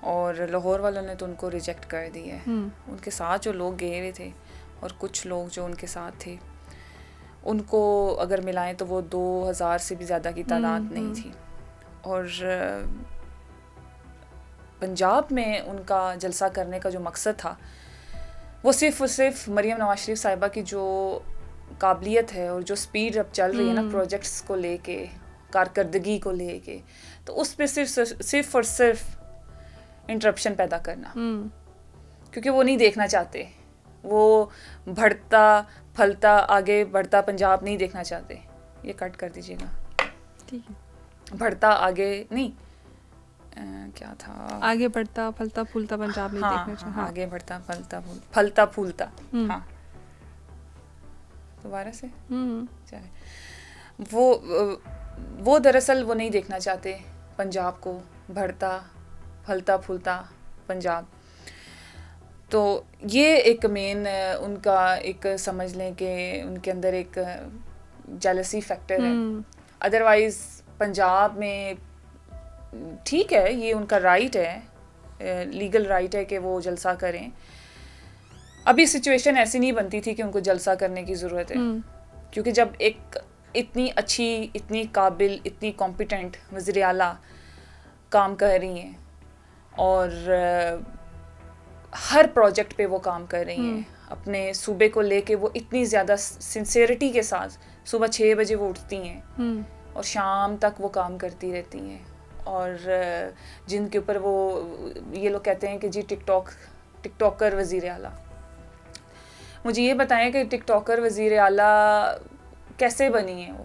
S2: اور لاہور والوں نے تو ان کو ریجیکٹ کر دیا ہے. ان کے ساتھ جو لوگ گئے ہوئے تھے اور کچھ لوگ جو ان کے ساتھ تھے ان کو اگر ملائیں تو وہ 2000 سے بھی زیادہ کی تعداد نہیں تھی. اور پنجاب میں ان کا جلسہ کرنے کا جو مقصد تھا وہ صرف اور صرف مریم نواز شریف صاحبہ کی جو قابلیت ہے اور جو سپیڈ اب چل رہی ہے نا پروجیکٹس کو لے کے, کارکردگی کو لے کے, تو اس پہ صرف اور صرف انٹرپشن پیدا کرنا, کیونکہ وہ نہیں دیکھنا چاہتے, وہ بڑھتا پھلتا آگے بڑھتا پنجاب نہیں دیکھنا چاہتے. یہ کٹ کر دیجیے گا,
S1: ٹھیک ہے.
S2: بڑھتا آگے نہیں کیا تھا,
S1: آگے بڑھتا پھلتا پھولتا پنجاب نہیں دیکھنا چاہتے.
S2: آگے بڑھتا پھلتا پھولتا. ہاں دوبارہ سے وہ دراصل وہ نہیں دیکھنا چاہتے پنجاب کو بڑھتا پھلتا پھولتا پنجاب. تو یہ ایک مین ان کا ایک سمجھ لیں کہ ان کے اندر ایک جیلسی فیکٹر ہے. ادروائز پنجاب میں ٹھیک ہے, یہ ان کا رائٹ ہے, لیگل رائٹ ہے کہ وہ جلسہ کریں. ابھی سچویشن ایسی نہیں بنتی تھی کہ ان کو جلسہ کرنے کی ضرورت ہے, کیونکہ جب ایک اتنی اچھی, اتنی قابل, اتنی کمپیٹنٹ وزیر اعلیٰ کام کر رہی ہیں اور ہر پروجیکٹ پہ وہ کام کر رہی ہیں اپنے صوبے کو لے کے, وہ اتنی زیادہ سنسیئرٹی کے ساتھ صبح 6 بجے وہ اٹھتی ہیں اور شام تک وہ کام کرتی رہتی ہیں, اور جن کے اوپر وہ یہ لوگ کہتے ہیں کہ جی ٹک ٹاکر وزیر اعلیٰ. مجھے یہ بتائیں کہ ٹک ٹاکر وزیر اعلیٰ کیسے بنی ہیں؟ وہ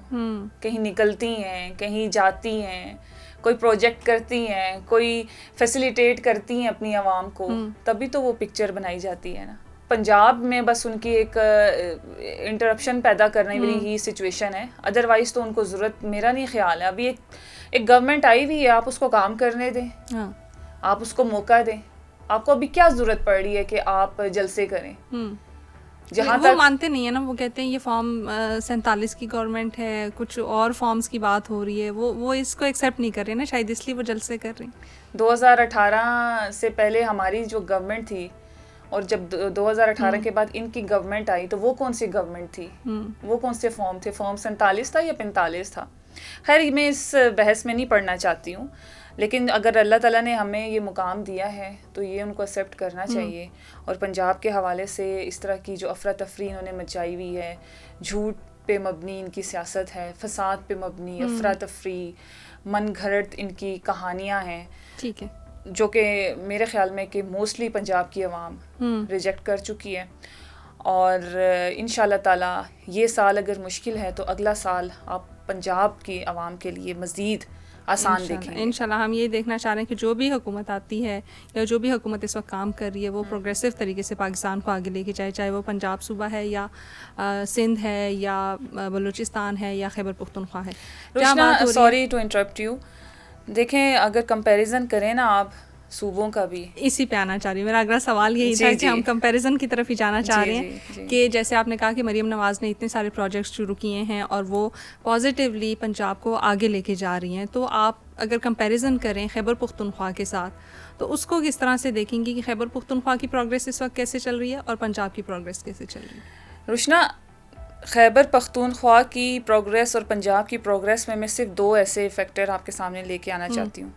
S2: کہیں نکلتی ہیں, کہیں جاتی ہیں, کوئی پروجیکٹ کرتی ہیں, کوئی فیسیلیٹیٹ کرتی ہیں اپنی عوام کو, تبھی تو وہ پکچر بنائی جاتی ہے نا. پنجاب میں بس ان کی ایک انٹرپشن پیدا کرنے والی ہی سچویشن ہے, ادروائز تو ان کو ضرورت میرا نہیں خیال ہے. ابھی ایک گورنمنٹ آئی ہوئی ہے, آپ اس کو کام کرنے دیں, آپ اس کو موقع دیں. آپ کو ابھی کیا ضرورت پڑ رہی ہے کہ آپ جلسے کریں؟
S1: جہاں وہ مانتے نہیں ہیں نا, وہ کہتے ہیں یہ فارم 47 کی گورنمنٹ ہے, کچھ اور فارمز کی بات ہو رہی ہے, وہ اس کو ایکسیپٹ نہیں کر رہے نا, شاید اس لیے وہ جلسے کر رہے ہیں.
S2: 2018 سے پہلے ہماری جو گورنمنٹ تھی اور جب 2018 کے بعد ان کی گورنمنٹ آئی تو وہ کون سی گورنمنٹ تھی, وہ کون سے فارم تھے؟ فارم 47 تھا یا 45 تھا؟ خیر میں اس بحث میں نہیں پڑھنا چاہتی ہوں, لیکن اگر اللہ تعالیٰ نے ہمیں یہ مقام دیا ہے تو یہ ان کو ایکسیپٹ کرنا چاہیے. اور پنجاب کے حوالے سے اس طرح کی جو افراتفری انہوں نے مچائی ہوئی ہے, جھوٹ پہ مبنی ان کی سیاست ہے، فساد پہ مبنی، افراتفری، من گھڑت ان کی کہانیاں ہیں.
S1: ٹھیک ہے.
S2: جو کہ میرے خیال میں کہ موسٹلی پنجاب کی عوام ریجیکٹ کر چکی ہے. اور انشاءاللہ تعالیٰ یہ سال اگر مشکل ہے تو اگلا سال آپ پنجاب کی عوام کے لیے مزید آسان دیکھیں گے.
S1: انشاءاللہ ہم یہ دیکھنا چاہ رہے ہیں کہ جو بھی حکومت آتی ہے یا جو بھی حکومت اس وقت کام کر رہی ہے وہ پروگریسو طریقے سے پاکستان کو آگے لے کے جائے، چاہے وہ پنجاب صوبہ ہے یا سندھ ہے یا بلوچستان ہے یا خیبر پختونخوا ہے.
S2: روشنا سوری ٹو انٹرپٹ یو، دیکھیں اگر کمپیریزن کریں نا آپ صوبوں کا بھی،
S1: اسی پہ آنا چاہ رہی ہوں. میرا اگلا سوال یہی تھا کہ ہم کمپیریزن کی طرف ہی جانا چاہ رہے ہیں کہ جیسے آپ نے کہا کہ مریم نواز نے اتنے سارے پروجیکٹس شروع کیے ہیں اور وہ پازیٹیولی پنجاب کو آگے لے کے جا رہی ہیں، تو آپ اگر کمپیریزن کریں خیبر پختونخوا کے ساتھ تو اس کو کس طرح سے دیکھیں گی کہ خیبر پختونخوا کی پروگریس اس وقت کیسے چل رہی ہے اور پنجاب کی پروگریس کیسے چل رہی ہے؟
S2: روشنا، خیبر پختونخوا کی پروگریس اور پنجاب کی پروگریس میں صرف دو ایسے فیکٹر آپ کے سامنے لے کے آنا چاہتی ہوں.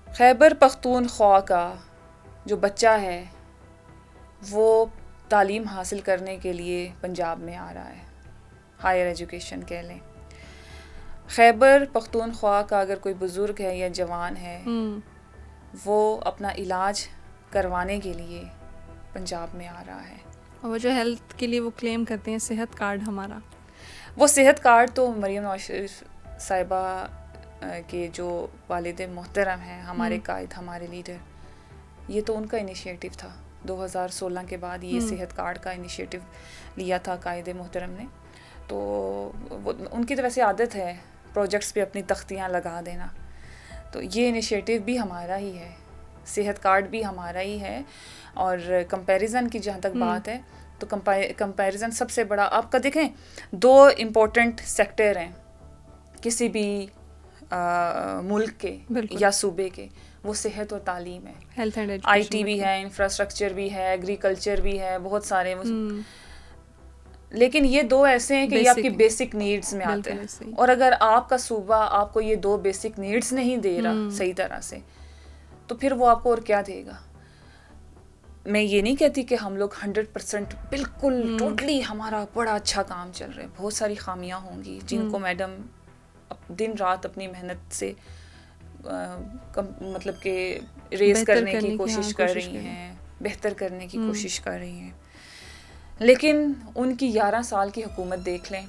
S2: خیبر پختونخوا کا جو بچہ ہے وہ تعلیم حاصل کرنے کے لیے پنجاب میں آ رہا ہے، ہائر ایجوکیشن کہہ لیں. خیبر پختونخوا کا اگر کوئی بزرگ ہے یا جوان ہے وہ اپنا علاج کروانے کے لیے پنجاب میں آ رہا ہے.
S1: اور وہ جو ہیلتھ کے لیے وہ کلیم کرتے ہیں صحت کارڈ ہمارا،
S2: وہ صحت کارڈ تو مریم نواز شریف صاحبہ کے جو والد محترم ہیں، ہمارے قائد، ہمارے لیڈر، یہ تو ان کا انیشیٹو تھا. 2016 کے بعد یہ صحت کارڈ کا انیشیٹو لیا تھا قائد محترم نے. تو ان کی تو ویسے عادت ہے پروجیکٹس پہ اپنی تختیاں لگا دینا. تو یہ انیشیٹو بھی ہمارا ہی ہے، صحت کارڈ بھی ہمارا ہی ہے. اور کمپیریزن کی جہاں تک بات ہے تو کمپیریزن سب سے بڑا آپ کا دیکھیں، دو امپورٹنٹ سیکٹر ہیں کسی بھی ملک کے یا صوبے کے، وہ صحت اور تعلیم ہے.
S1: ہیلتھ اینڈ
S2: آئی ٹی بھی ہے، انفراسٹرکچر بھی ہے، ایگریکلچر بھی ہے، بہت سارے. لیکن یہ دو ایسے ہیں کہ یہ آپ کی بیسک نیڈز میں آتے ہیں. اور اگر آپ کا صوبہ آپ کو یہ دو بیسک نیڈز نہیں دے رہا صحیح طرح سے تو پھر وہ آپ کو اور کیا دے گا. میں یہ نہیں کہتی کہ ہم لوگ 100% بالکل ٹوٹلی ہمارا بڑا اچھا کام چل رہا ہے. بہت ساری خامیاں ہوں گی جن کو میڈم دن رات اپنی محنت سے مطلب کہ ریز کرنے کی کوشش کر رہی ہیں، بہتر کرنے کی کوشش کر رہی ہیں. لیکن ان کی 11 سال کی حکومت دیکھ لیں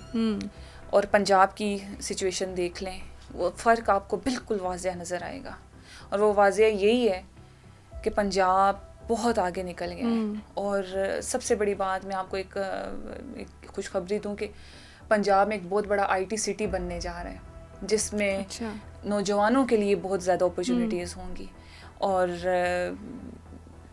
S2: اور پنجاب کی سچویشن دیکھ لیں، وہ فرق آپ کو بالکل واضح نظر آئے گا. اور وہ واضح یہی ہے کہ پنجاب بہت آگے نکل گیا ہے. اور سب سے بڑی بات میں آپ کو ایک خوشخبری دوں کہ پنجاب میں ایک بہت بڑا آئی ٹی سٹی بننے جا رہا ہے جس میں نوجوانوں کے لیے بہت زیادہ اپرچونیٹیز ہوں گی. اور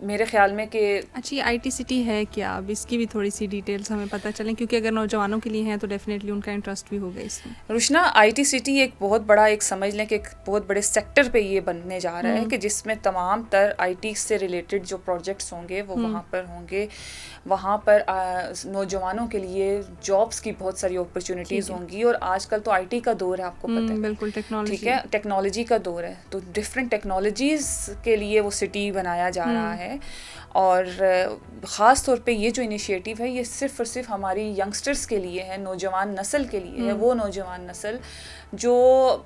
S2: میرے خیال میں کہ
S1: اچھی آئی ٹی سٹی ہے کیا، اب اس کی بھی تھوڑی سی ڈیٹیلز ہمیں پتہ چلیں، کیونکہ اگر نوجوانوں کے لیے ہیں تو ڈیفینیٹلی ان کا انٹرسٹ بھی ہوگا اس میں.
S2: روشنا، آئی ٹی سٹی ایک بہت بڑا، ایک سمجھ لیں کہ ایک بہت بڑے سیکٹر پہ یہ بننے جا رہا ہے کہ جس میں تمام تر آئی ٹی سے ریلیٹڈ جو پروجیکٹس ہوں گے وہ وہاں پر ہوں گے. وہاں پر نوجوانوں کے لیے جابس کی بہت ساری اپرچونیٹیز ہوں گی. اور آج کل تو آئی ٹی کا دور ہے، آپ کو پتہ ہے،
S1: بالکل ٹیکنالوجی،
S2: ٹھیک ہے، ٹیکنالوجی کا دور ہے. تو ڈفرینٹ ٹیکنالوجیز کے لیے وہ سٹی بنایا جا رہا ہے. اور خاص طور پہ یہ جو انیشیٹو ہے یہ صرف اور صرف ہماری ینگسٹرز کے لیے ہے، نوجوان نسل کے لیے ہے. وہ نوجوان نسل جو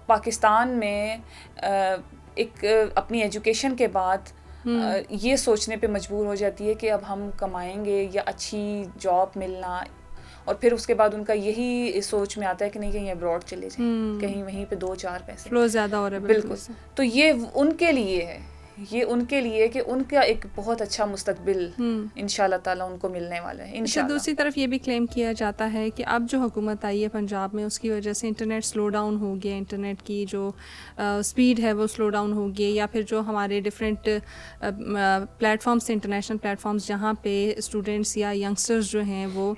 S2: پاکستان میں ایک اپنی ایجوکیشن کے بعد یہ سوچنے پہ مجبور ہو جاتی ہے کہ اب ہم کمائیں گے یا اچھی جاب ملنا، اور پھر اس کے بعد ان کا یہی سوچ میں آتا ہے کہ نہیں کہیں ابراڈ چلے جائیں، کہیں وہیں پہ 2-4 پیسے
S1: فلو زیادہ ہو رہا ہے.
S2: بالکل. تو یہ ان کے لیے ہے، یہ ان کے لیے کہ ان کا ایک بہت اچھا مستقبل انشاءاللہ تعالیٰ ان کو ملنے والا ہے انشاءاللہ.
S1: دوسری طرف یہ بھی کلیم کیا جاتا ہے کہ اب جو حکومت آئی ہے پنجاب میں اس کی وجہ سے انٹرنیٹ سلو ڈاؤن ہو گیا، انٹرنیٹ کی جو سپیڈ ہے وہ سلو ڈاؤن ہو گئی، یا پھر جو ہمارے different platforms, international platforms جہاں پہ اسٹوڈنٹس یا ینگسٹرز جو ہیں وہ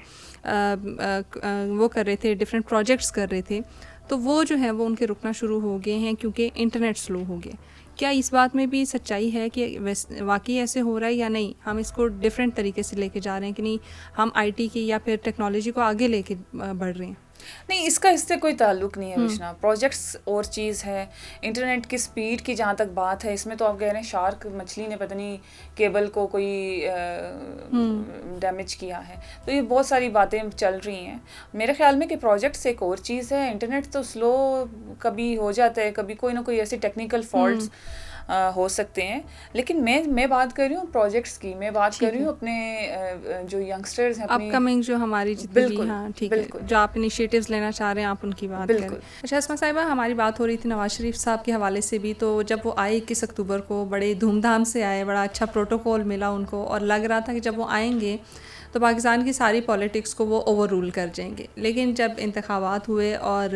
S1: کر رہے تھے، ڈفرینٹ پروجیکٹس کر رہے تھے، تو وہ جو ہے وہ ان کے رکنا شروع ہو گئے ہیں کیونکہ انٹرنیٹ سلو ہو گیا. کیا اس بات میں بھی سچائی ہے کہ واقعی ایسے ہو رہا ہے یا نہیں؟ ہم اس کو ڈفرینٹ طریقے سے لے کے جا رہے ہیں کہ نہیں ہم آئی ٹی کی یا پھر ٹیکنالوجی کو آگے لے کے بڑھ رہے ہیں؟
S2: نہیں، اس کا اس سے کوئی تعلق نہیں ہے روشنا. پروجیکٹس اور چیز ہے. انٹرنیٹ کی سپیڈ کی جہاں تک بات ہے، اس میں تو آپ کہہ رہے ہیں شارک مچھلی نے پتہ نہیں کیبل کو کوئی ڈیمیج کیا ہے. تو یہ بہت ساری باتیں چل رہی ہیں. میرے خیال میں کہ پروجیکٹس ایک اور چیز ہے. انٹرنیٹ تو سلو کبھی ہو جاتا ہے، کبھی کوئی نہ کوئی ایسی ٹیکنیکل فالٹس ہو سکتے ہیں. لیکن میں بات کر رہی ہوں پروجیکٹس کی. میں بات کر رہی ہوں اپنے جو ینگسٹرز ہیں،
S1: اپ کمنگ جو ہماری جتنی بھی، ہاں ٹھیک ہے، جو آپ انیشیٹیوز لینا چاہ رہے ہیں آپ ان کی بات کریں. اچھا اسما صاحبہ، ہماری بات ہو رہی تھی نواز شریف صاحب کے حوالے سے بھی. تو جب وہ آئے 21 اکتوبر کو بڑے دھوم دھام سے آئے، بڑا اچھا پروٹوکول ملا ان کو، اور لگ رہا تھا کہ جب وہ آئیں گے تو پاکستان کی ساری پالیٹکس کو وہ اوور رول کر جائیں گے. لیکن جب انتخابات ہوئے اور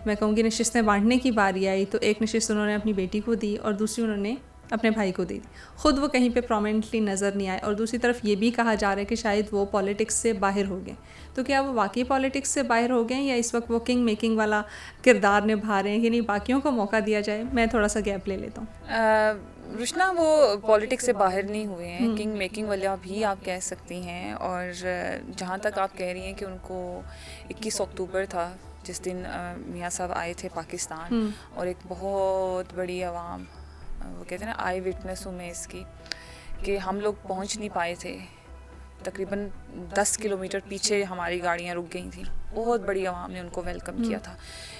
S1: میں کہوں گی نشستیں بانٹنے کی باری آئی، تو ایک نشست انہوں نے اپنی بیٹی کو دی اور دوسری انہوں نے اپنے بھائی کو دے دی. خود وہ کہیں پہ پرومیننٹلی نظر نہیں آئے، اور دوسری طرف یہ بھی کہا جا رہا ہے کہ شاید وہ پالیٹکس سے باہر ہو گئے. تو کیا وہ واقعی پالیٹکس سے باہر ہو گئے ہیں، یا اس وقت وہ کنگ میکنگ والا کردار نبھا رہے ہیں کہ نہیں باقیوں کو موقع دیا جائے؟ میں تھوڑا سا گیپ لے لیتا ہوں.
S2: روشنا، وہ پالیٹکس سے باہر نہیں ہوئے ہیں، کنگ میکنگ والا بھی آپ کہہ سکتی ہیں. اور جہاں تک آپ کہہ رہی ہیں کہ ان کو 21 اکتوبر تھا جس دن میاں صاحب آئے تھے پاکستان، اور ایک بہت بڑی عوام، وہ کہتے ہیں نا آئی وٹنس ہوں میں اس کی، کہ ہم لوگ پہنچ نہیں پائے تھے. تقریباً 10 کلومیٹر پیچھے ہماری گاڑیاں رک گئی تھیں. بہت بڑی عوام نے ان کو ویلکم کیا تھا.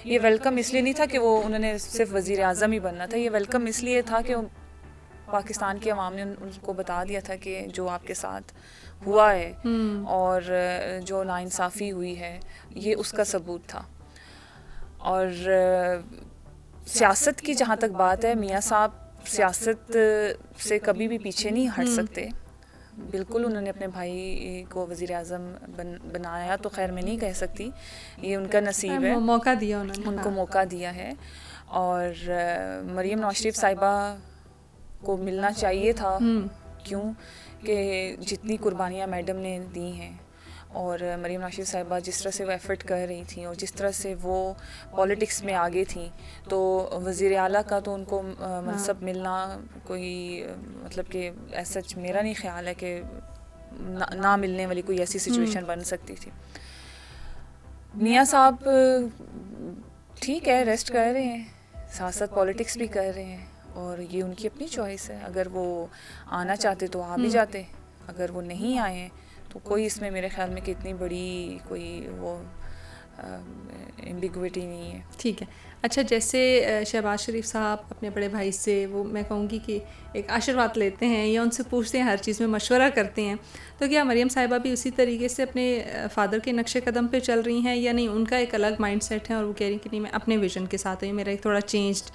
S2: یہ ویلکم اس لیے نہیں تھا کہ انہوں نے صرف وزیر اعظم ہی بننا تھا. یہ ویلکم اس لیے تھا کہ پاکستان کی عوام نے ان کو بتا دیا تھا کہ جو آپ کے ساتھ ہوا ہے اور جو ناانصافی ہوئی ہے، یہ اس کا ثبوت تھا. اور سیاست کی جہاں تک بات ہے، میاں صاحب سیاست سے کبھی بھی پیچھے نہیں ہٹ سکتے. بالکل انہوں نے اپنے بھائی کو وزیر اعظم بنایا تو خیر میں نہیں کہہ سکتی، یہ ان کا نصیب ہے،
S1: موقع دیا انہوں نے،
S2: ان کو موقع دیا ہے. اور مریم نواز شریف صاحبہ کو ملنا چاہیے تھا. کیوں کہ جتنی قربانیاں میڈم نے دی ہیں، اور مریم نواز شریف صاحبہ جس طرح سے وہ ایفرٹ کر رہی تھیں اور جس طرح سے وہ پالیٹکس میں آگے تھیں، تو وزیر اعلیٰ کا تو ان کو منصب ملنا کوئی مطلب کہ ایسا میرا نہیں خیال ہے کہ نہ ملنے والی کوئی ایسی سچویشن بن سکتی تھی. میاں صاحب ٹھیک ہے، ریسٹ کر رہے ہیں، ساتھ ساتھ پالیٹکس بھی کر رہے ہیں، اور یہ ان کی اپنی چوائس ہے. اگر وہ آنا چاہتے تو آ بھی جاتے، اگر وہ نہیں آئے ہیں تو کوئی اس میں میرے خیال میں کہ اتنی بڑی کوئی وہ ایمبیگوٹی نہیں ہے.
S1: ٹھیک ہے. اچھا، جیسے شہباز شریف صاحب اپنے بڑے بھائی سے وہ میں کہوں گی کہ ایک آشیرواد لیتے ہیں یا ان سے پوچھتے ہیں، ہر چیز میں مشورہ کرتے ہیں، تو کیا مریم صاحبہ بھی اسی طریقے سے اپنے فادر کے نقش قدم پہ چل رہی ہیں، یا نہیں ان کا ایک الگ مائنڈ سیٹ ہے اور وہ کہہ رہی ہیں کہ نہیں میں اپنے ویژن کے ساتھ ہوں، میرا ایک تھوڑا چینجڈ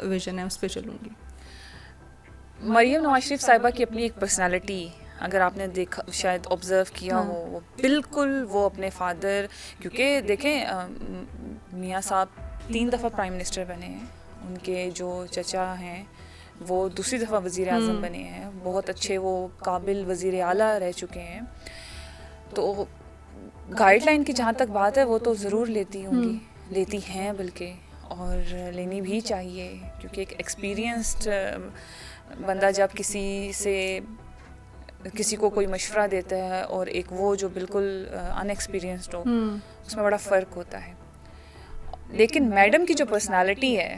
S1: ویژن ہے، اس پہ چلوں گی؟
S2: مریم نواز شریف صاحبہ کی اپنی ایک پرسنالٹی، اگر آپ نے دیکھا شاید آبزرو کیا ہو، وہ بالکل وہ اپنے فادر، کیونکہ دیکھیں میاں صاحب 3 دفعہ پرائم منسٹر بنے ہیں، ان کے جو چچا ہیں وہ دوسری دفعہ وزیر اعظم بنے ہیں، بہت اچھے وہ قابل وزیر اعلیٰ رہ چکے ہیں. تو گائیڈ لائن کی جہاں تک بات ہے وہ تو ضرور لیتی ہوں گی، لیتی ہیں بلکہ، اور لینی بھی چاہیے، کیونکہ ایک ایکسپیرینسڈ بندہ جب کسی کو کوئی مشورہ دیتا ہے اور ایک وہ جو بالکل ان ایکسپیرینسڈ ہو، اس میں بڑا فرق ہوتا ہے. لیکن میڈم کی جو پرسنالٹی ہے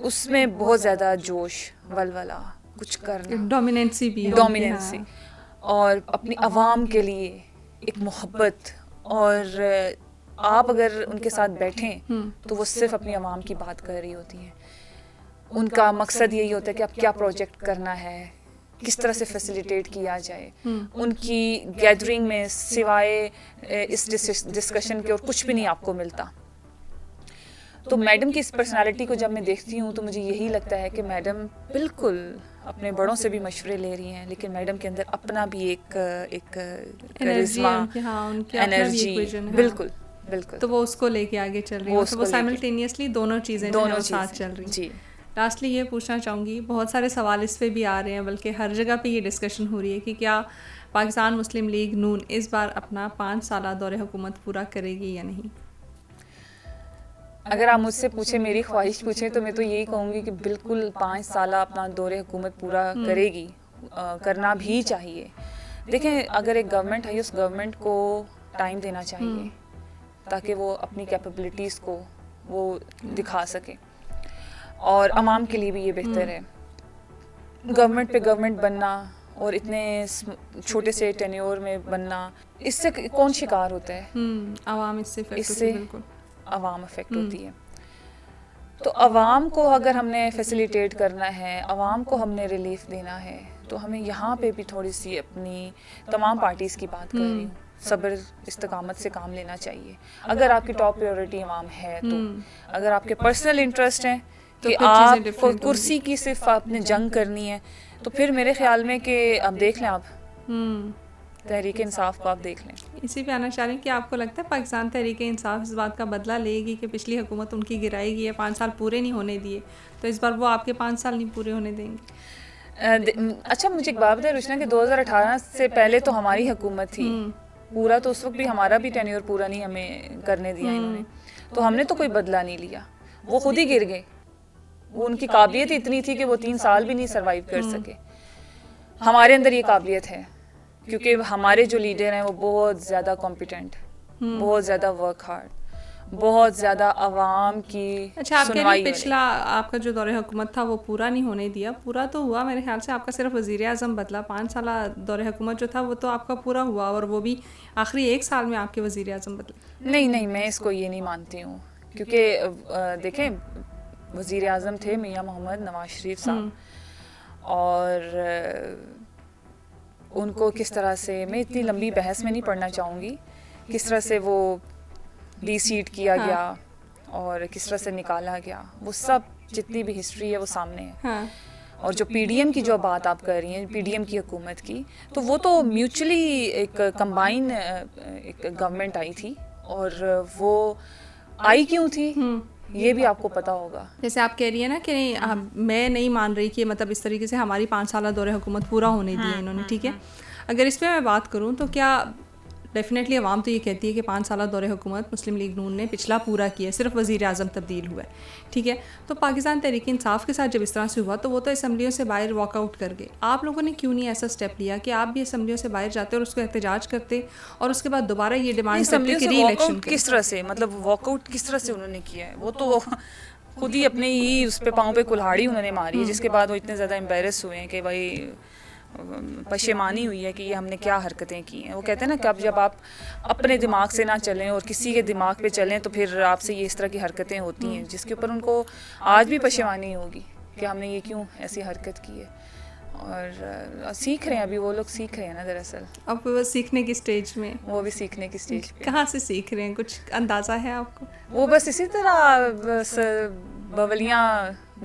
S2: اس میں بہت زیادہ جوش، ولولہ، کچھ کرنا، ڈومیننسی، اور اپنی عوام کے لیے ایک محبت. اور آپ اگر ان کے ساتھ بیٹھیں تو وہ صرف اپنی عوام کی بات کر رہی ہوتی ہیں. ان کا مقصد یہی ہوتا ہے کہ اب کیا پروجیکٹ کرنا ہے، کس طرح سے فیسیلیٹیٹ کیا جائے. ان کی گیدرنگ میں سوائے اس ڈسکشن کے اور کچھ بھی نہیں آپ کو ملتا. تو میڈم کی اس پرسنالٹی کو جب میں دیکھتی ہوں تو مجھے یہی لگتا ہے کہ میڈم بالکل اپنے بڑوں سے بھی مشورے لے رہی ہیں، لیکن میڈم کے اندر اپنا بھی ایک کرزما، انرجی، بالکل بالکل،
S1: تو وہ اس کو لے کے آگے چل رہی ہے، وہ سائملٹینیسلی دونوں چیزیں ساتھ چل رہی ہیں.
S2: جی.
S1: لاسٹلی یہ پوچھنا چاہوں گی، بہت سارے سوال اس پہ بھی آ رہے ہیں، بلکہ ہر جگہ پہ یہ ڈسکشن ہو رہی ہے کہ کیا پاکستان مسلم لیگ نون اس بار اپنا 5 سالہ دور حکومت پورا کرے گی یا نہیں؟
S2: اگر آپ مجھ سے پوچھیں، میری خواہش پوچھیں، تو میں تو یہی کہوں گی کہ بالکل 5 سالہ اپنا دور حکومت پورا کرے گی، کرنا بھی چاہیے. دیکھیں اگر ایک گورنمنٹ ہے، اس گورنمنٹ کو ٹائم دینا چاہیے تاکہ وہ اپنی کیپبلٹیز کو وہ دکھا سکے. اور عوام کے لیے بھی یہ بہتر ہے. گورنمنٹ پہ گورنمنٹ بننا اور اتنے چھوٹے سے ٹینیور میں بننا, اس سے کون شکار ہوتا ہے؟
S1: عوام. اس سے
S2: عوام افیکٹ ہوتی ہے. تو عوام کو اگر ہم نے فیسیلیٹیٹ کرنا ہے, عوام کو ہم نے ریلیف دینا ہے, تو ہمیں یہاں پہ بھی تھوڑی سی اپنی تمام پارٹیز کی بات کر رہی ہوں, صبر استقامت سے کام لینا چاہیے. اگر آپ کی ٹاپ پریورٹی عوام ہے تو, اگر آپ کے پرسنل انٹرسٹ ہیں کہ آپ کو کرسی کی صرف آپ نے جنگ کرنی ہے, تو پھر میرے خیال میں کہ اب دیکھ لیں آپ تحریک انصاف کو, آپ دیکھ لیں.
S1: اسی پہ آنا چاہ رہی ہوں کہ آپ کو لگتا ہے پاکستان تحریک انصاف اس بات کا بدلہ لے گی کہ پچھلی حکومت ان کی گرائے گی ہے, 5 سال پورے نہیں ہونے دیے, تو اس بار وہ آپ کے 5 سال نہیں پورے ہونے دیں گے؟
S2: اچھا مجھے ایک بات بتائیں روشنا, کہ 2018 سے پہلے تو ہماری حکومت تھی, پورا تو اس وقت بھی ہمارا بھی ٹینیور پورا نہیں ہمیں کرنے دیا انہوں نے, تو ہم نے تو کوئی بدلہ نہیں لیا, وہ خود ہی گر گئے. وہ ان کی قابلیت اتنی تھی کہ وہ 3 سال بھی نہیں سروائیو کر سکے. ہمارے اندر یہ قابلیت ہے کیونکہ ہمارے جو لیڈر ہیں وہ بہت زیادہ کمپیٹنٹ, بہت زیادہ ورک ہارڈ, بہت زیادہ عوام کی سنوائی.
S1: اچھا, آپ کہہ پچھلا آپ کا جو دور حکومت تھا وہ پورا نہیں ہونے دیا, پورا تو ہوا میرے خیال سے, آپ کا صرف وزیر اعظم بدلا. 5 سالہ دور حکومت جو تھا وہ تو آپ کا پورا ہوا, اور وہ بھی آخری 1 سال میں آپ کے وزیر اعظم بدلے.
S2: نہیں, میں اس کو یہ نہیں مانتی ہوں, کیونکہ دیکھیں وزیر اعظم تھے میاں محمد نواز شریف صاحب, اور ان کو کس طرح سے, میں اتنی لمبی بحث میں نہیں پڑھنا چاہوں گی, کس طرح سے وہ ڈی سیٹ کیا گیا اور کس طرح سے نکالا گیا, وہ سب جتنی بھی ہسٹری ہے وہ سامنے ہے. اور جو پی ڈی ایم کی جو بات آپ کر رہی ہیں, پی ڈی ایم کی حکومت کی, تو وہ تو میوچلی ایک کمبائن ایک گورنمنٹ آئی تھی, اور وہ آئی کیوں تھی یہ بھی آپ کو پتا ہوگا.
S1: جیسے آپ کہہ رہی ہیں نا کہ میں نہیں مان رہی کہ مطلب اس طریقے سے ہماری 5 سالہ دور حکومت پورا ہونے دی ہے انہوں نے, ٹھیک ہے. اگر اس پہ میں بات کروں تو کیا ڈیفینیٹلی عوام تو یہ کہتی ہے کہ 5 سالہ دور حکومت مسلم لیگ نون نے پچھلا پورا کیا, صرف وزیر اعظم تبدیل ہوا ہے, ٹھیک ہے. تو پاکستان تحریک انصاف کے ساتھ جب اس طرح سے ہوا تو وہ تو اسمبلیوں سے باہر واک آؤٹ کر گئے. آپ لوگوں نے کیوں نہیں ایسا اسٹیپ لیا کہ آپ بھی اسمبلیوں سے باہر جاتے اور اس کو احتجاج کرتے, اور اس کے بعد دوبارہ یہ ڈیمانڈ کرتے کہ ری الیکشن
S2: کس طرح سے, مطلب واک آؤٹ کس طرح سے انہوں نے کیا ہے, وہ تو خود ہی اپنے ہی اس پہ پاؤں پہ کلہاڑی انہوں نے ماری ہے, جس کے بعد وہ اتنے زیادہ امبیرس ہوئے ہیں کہ بھائی پشیمانی ہوئی ہے کہ یہ ہم نے کیا حرکتیں کی ہیں. وہ کہتے ہیں نا کہ اب جب آپ اپنے دماغ سے نہ چلیں اور کسی کے دماغ پہ چلیں تو پھر آپ سے یہ اس طرح کی حرکتیں ہوتی ہیں, جس کے اوپر ان کو آج بھی پشیمانی ہوگی کہ ہم نے یہ کیوں ایسی حرکت کی ہے. اور سیکھ رہے ہیں, ابھی وہ لوگ سیکھ رہے ہیں نا دراصل.
S1: اب وہ سیکھنے کی سٹیج میں,
S2: وہ بھی سیکھنے کی سٹیج پہ.
S1: کہاں سے سیکھ رہے ہیں, کچھ اندازہ ہے آپ کو؟
S2: وہ بس اسی طرح بس بولیاں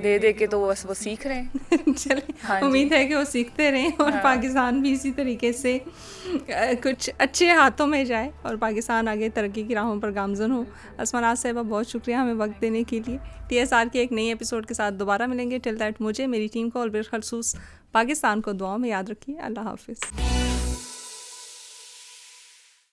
S2: دے دے کے تو وہ سیکھ رہے ہیں.
S1: چلیں, امید ہے کہ وہ سیکھتے رہیں اور پاکستان بھی اسی طریقے سے کچھ اچھے ہاتھوں میں جائے اور پاکستان آگے ترقی کی راہوں پر گامزن ہو. اسما ناز صاحبہ بہت شکریہ ہمیں وقت دینے کے لیے. ٹی ایس آر کے ایک نئی ایپیسوڈ کے ساتھ دوبارہ ملیں گے. ٹل دیٹ مجھے, میری ٹیم کو اور بالخصوص پاکستان کو دعاؤں میں یاد رکھیے. اللہ حافظ.